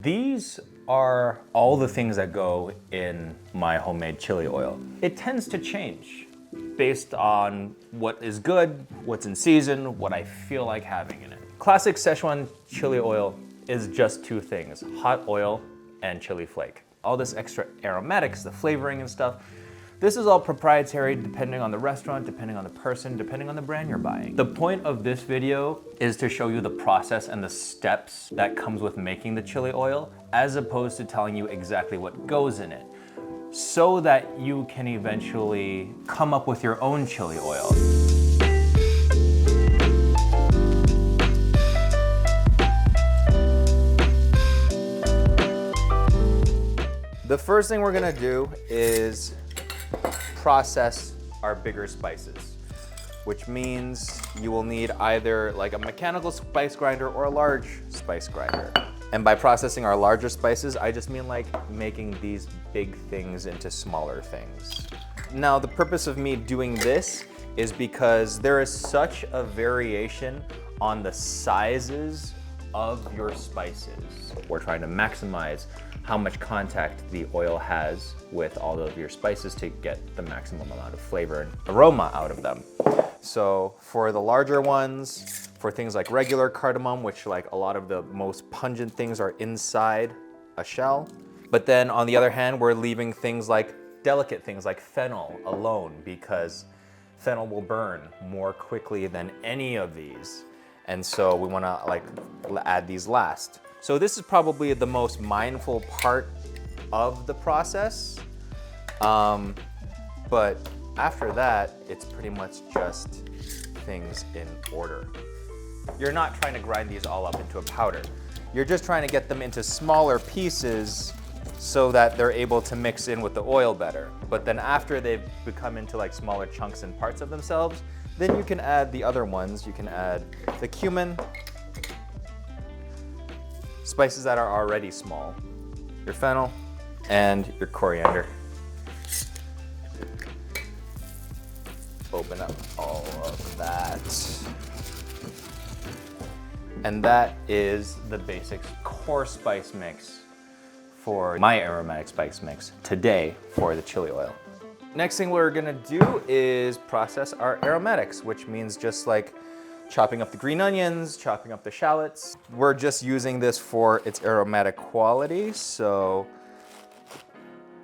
These are all the things that go in my homemade chili oil. It tends to change based on what is good, what's in season, what I feel like having in it. Classic Sichuan chili oil is just two things, hot oil and chili flake. All this extra aromatics, the flavoring and stuff, this is all proprietary depending on the restaurant, depending on the person, depending on the brand you're buying. The point of this video is to show you the process and the steps that comes with making the chili oil, as opposed to telling you exactly what goes in it, so that you can eventually come up with your own chili oil. The first thing we're gonna do is process our bigger spices, which means you will need either like a mechanical spice grinder or a large spice grinder. And by processing our larger spices, I just mean like making these big things into smaller things. Now, the purpose of me doing this is because there is such a variation on the sizes of your spices. We're trying to maximize how much contact the oil has with all of your spices to get the maximum amount of flavor and aroma out of them. So for the larger ones, for things like regular cardamom, which like a lot of the most pungent things are inside a shell. But then on the other hand, we're leaving things like delicate things like fennel alone, because fennel will burn more quickly than any of these. And so we wanna like add these last. So this is probably the most mindful part of the process. But after that, it's pretty much just things in order. You're not trying to grind these all up into a powder. You're just trying to get them into smaller pieces so that they're able to mix in with the oil better. But then after they've become into like smaller chunks and parts of themselves, then you can add the other ones. You can add the cumin, spices that are already small, your fennel, and your coriander. Open up all of that. And that is the basic core spice mix for my aromatic spice mix today for the chili oil. Next thing we're gonna do is process our aromatics, which means just like chopping up the green onions, chopping up the shallots. We're just using this for its aromatic quality, so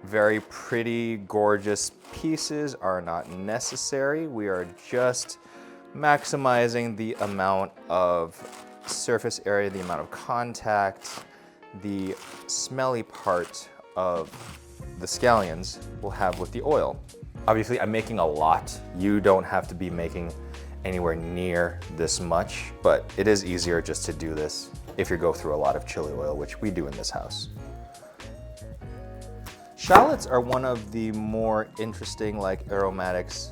very pretty, gorgeous pieces are not necessary. We are just maximizing the amount of surface area, the amount of contact, the smelly part of the scallions will have with the oil. Obviously, I'm making a lot. You don't have to be making anywhere near this much, but it is easier just to do this if you go through a lot of chili oil, which we do in this house. Shallots are one of the more interesting like aromatics.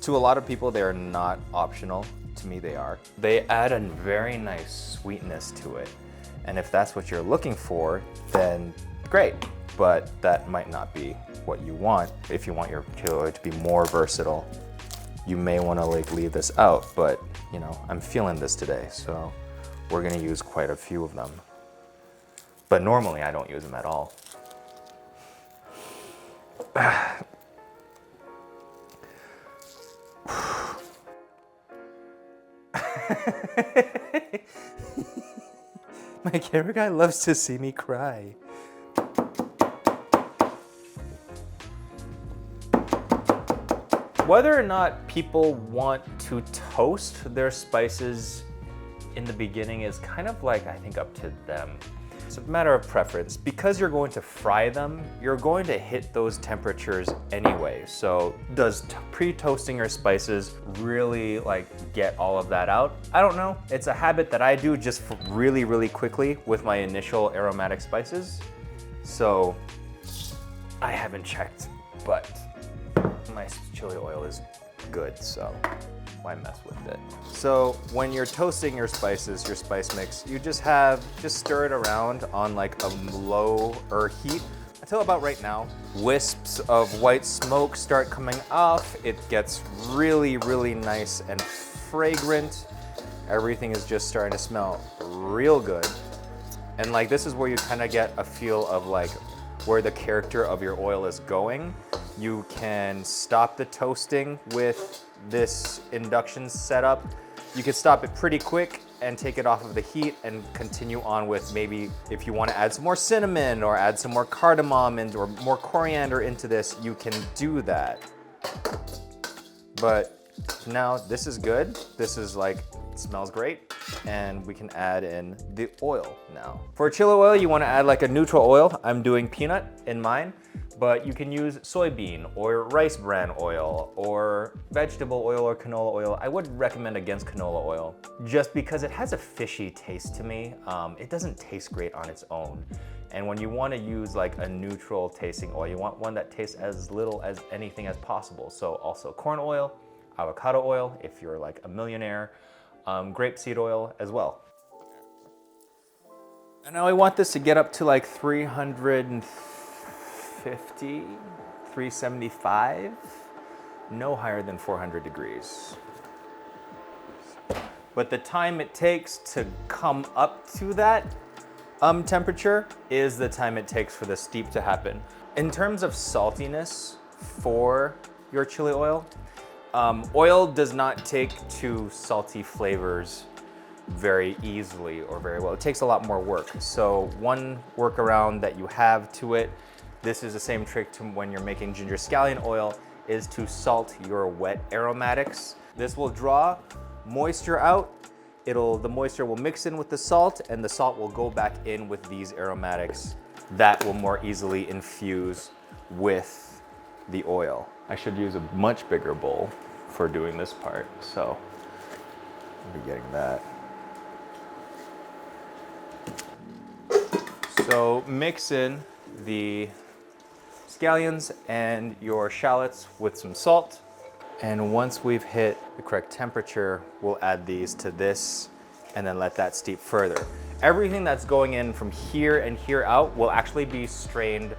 To a lot of people, they are not optional. To me, they are. They add a very nice sweetness to it. And if that's what you're looking for, then great. But that might not be what you want. If you want your chili oil to be more versatile, you may want to like leave this out, but you know, I'm feeling this today, so we're gonna use quite a few of them. But normally I don't use them at all. My camera guy loves to see me cry. Whether or not people want to toast their spices in the beginning is kind of like, I think, up to them. It's a matter of preference. Because you're going to fry them, you're going to hit those temperatures anyway. So does pre-toasting your spices really like get all of that out? I don't know. It's a habit that I do just for really, really quickly with my initial aromatic spices. So I haven't checked, but my chili oil is good, so why mess with it? So when you're toasting your spices, your spice mix, you just stir it around on like a lower heat until about right now. Wisps of white smoke start coming off. It gets really, really nice and fragrant. Everything is just starting to smell real good. And like this is where you kind of get a feel of like where the character of your oil is going. You can stop the toasting with this induction setup. You can stop it pretty quick and take it off of the heat and continue on with maybe if you want to add some more cinnamon or add some more cardamom or more coriander into this, you can do that. But now this is good. This is like, it smells great. And we can add in the oil now. For chili oil, you want to add like a neutral oil. I'm doing peanut in mine, but you can use soybean or rice bran oil or vegetable oil or canola oil. I would recommend against canola oil just because it has a fishy taste to me. It doesn't taste great on its own. And when you want to use like a neutral tasting oil, you want one that tastes as little as anything as possible. So also corn oil, avocado oil, if you're like a millionaire, grapeseed oil as well. And now I want this to get up to like 350, 375, no higher than 400 degrees. But the time it takes to come up to that temperature is the time it takes for the steep to happen. In terms of saltiness for your chili oil, oil does not take to salty flavors very easily or very well. It takes a lot more work. So one workaround that you have to it, this is the same trick to when you're making ginger scallion oil, is to salt your wet aromatics. This will draw moisture out. The moisture will mix in with the salt and the salt will go back in with these aromatics that will more easily infuse with the oil. I should use a much bigger bowl for doing this part, so I'll be getting that. So mix in the scallions and your shallots with some salt. And once we've hit the correct temperature, we'll add these to this and then let that steep further. Everything that's going in from here and here out will actually be strained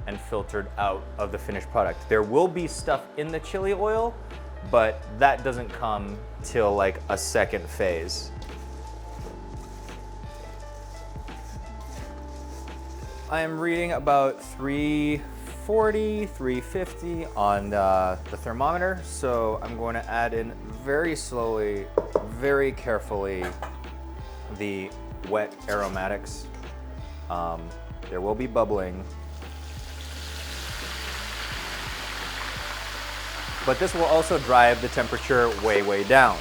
and filtered out of the finished product. There will be stuff in the chili oil, but that doesn't come till like a second phase. I am reading about 340, 350 on the thermometer, so I'm going to add in very slowly, very carefully, the wet aromatics. There will be bubbling, but this will also drive the temperature way, way down.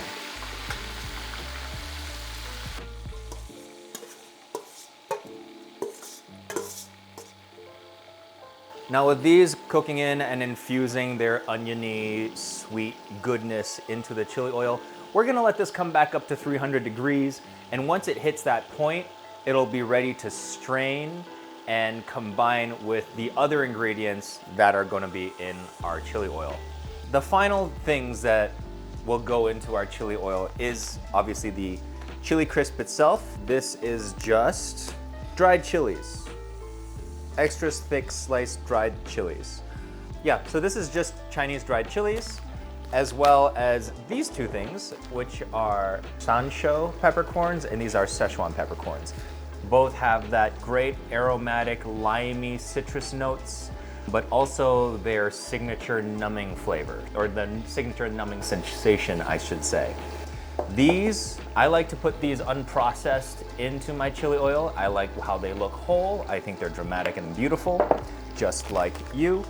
Now with these cooking in and infusing their oniony, sweet goodness into the chili oil, we're gonna let this come back up to 300 degrees. And once it hits that point, it'll be ready to strain and combine with the other ingredients that are gonna be in our chili oil. The final things that will go into our chili oil is obviously the chili crisp itself. This is just dried chilies. Extra thick sliced dried chilies. Yeah, so this is just Chinese dried chilies, as well as these two things, which are Sichuan peppercorns, and these are Sichuan peppercorns. Both have that great aromatic, limey citrus notes, but also their signature numbing flavor, or the signature numbing sensation, I should say. These, I like to put these unprocessed into my chili oil. I like how they look whole. I think they're dramatic and beautiful, just like you.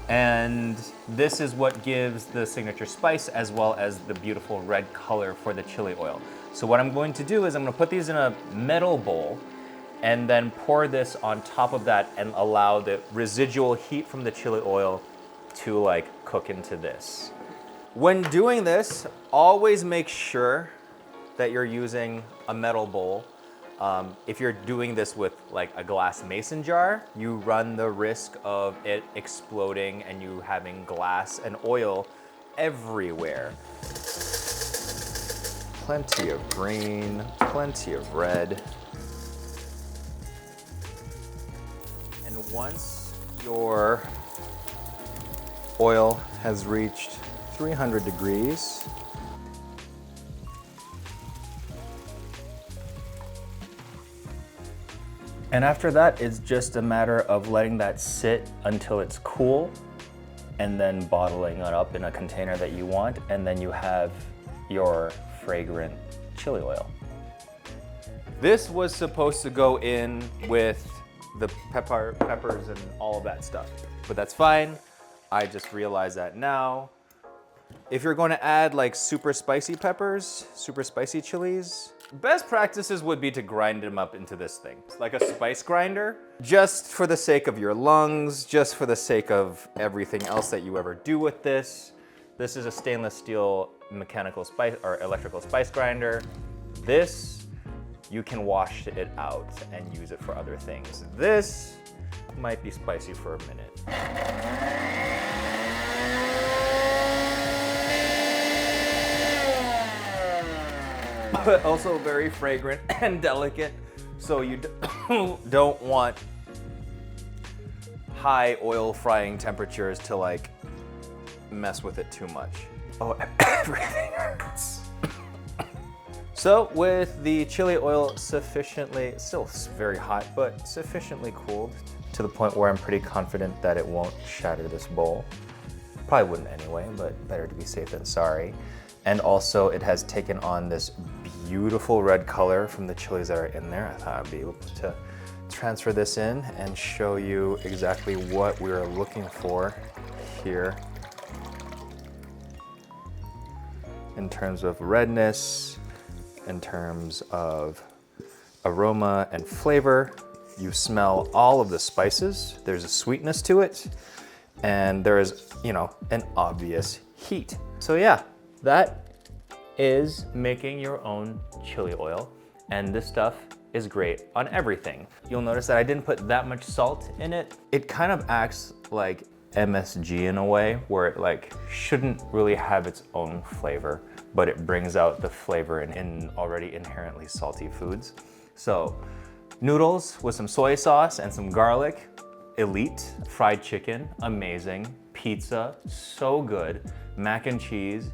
And this is what gives the signature spice as well as the beautiful red color for the chili oil. So what I'm going to do is I'm gonna put these in a metal bowl and then pour this on top of that and allow the residual heat from the chili oil to like cook into this. When doing this, always make sure that you're using a metal bowl. If you're doing this with like a glass mason jar, you run the risk of it exploding and you having glass and oil everywhere. Plenty of green, plenty of red. And once your oil has reached 300 degrees, And after that, it's just a matter of letting that sit until it's cool and then bottling it up in a container that you want, and then you have your fragrant chili oil. This was supposed to go in with the peppers and all of that stuff, but that's fine. I just realized that now. If you're going to add like super spicy peppers, super spicy chilies, best practices would be to grind them up into this thing. It's like a spice grinder, just for the sake of your lungs, just for the sake of everything else that you ever do with this. This is a stainless steel mechanical spice or electrical spice grinder. This, you can wash it out and use it for other things. This might be spicy for a minute. But also very fragrant and delicate, so you don't want high oil frying temperatures to like mess with it too much. Oh, everything hurts. So with the chili oil sufficiently, still very hot, but sufficiently cooled to the point where I'm pretty confident that it won't shatter this bowl. Probably wouldn't anyway, but better to be safe than sorry. And also it has taken on this beautiful red color from the chilies that are in there. I thought I'd be able to transfer this in and show you exactly what we are looking for here in terms of redness, in terms of aroma and flavor. You smell all of the spices. There's a sweetness to it, and there is, you know, an obvious heat. So yeah, that is making your own chili oil, and this stuff is great on everything. You'll notice that I didn't put that much salt in it. It kind of acts like MSG in a way, where it like shouldn't really have its own flavor, but it brings out the flavor in already inherently salty foods. So noodles with some soy sauce and some garlic, elite. Fried chicken, amazing. Pizza, so good. Mac and cheese,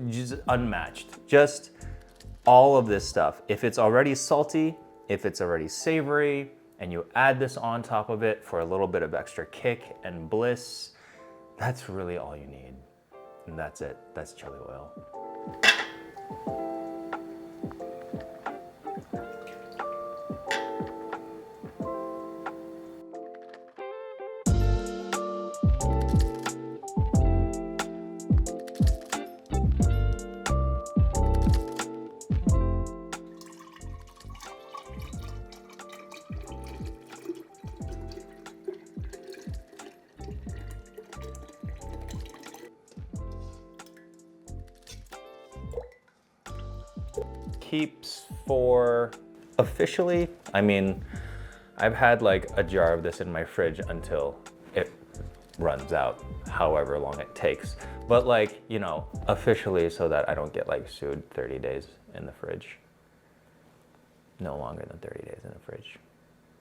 just unmatched. Just all of this stuff. If it's already salty, if it's already savory, and you add this on top of it for a little bit of extra kick and bliss, that's really all you need. And that's it. That's chili oil. Keeps for officially, I mean, I've had like a jar of this in my fridge until it runs out, however long it takes. But like, you know, officially, so that I don't get like sued, 30 days in the fridge. No longer than 30 days in the fridge.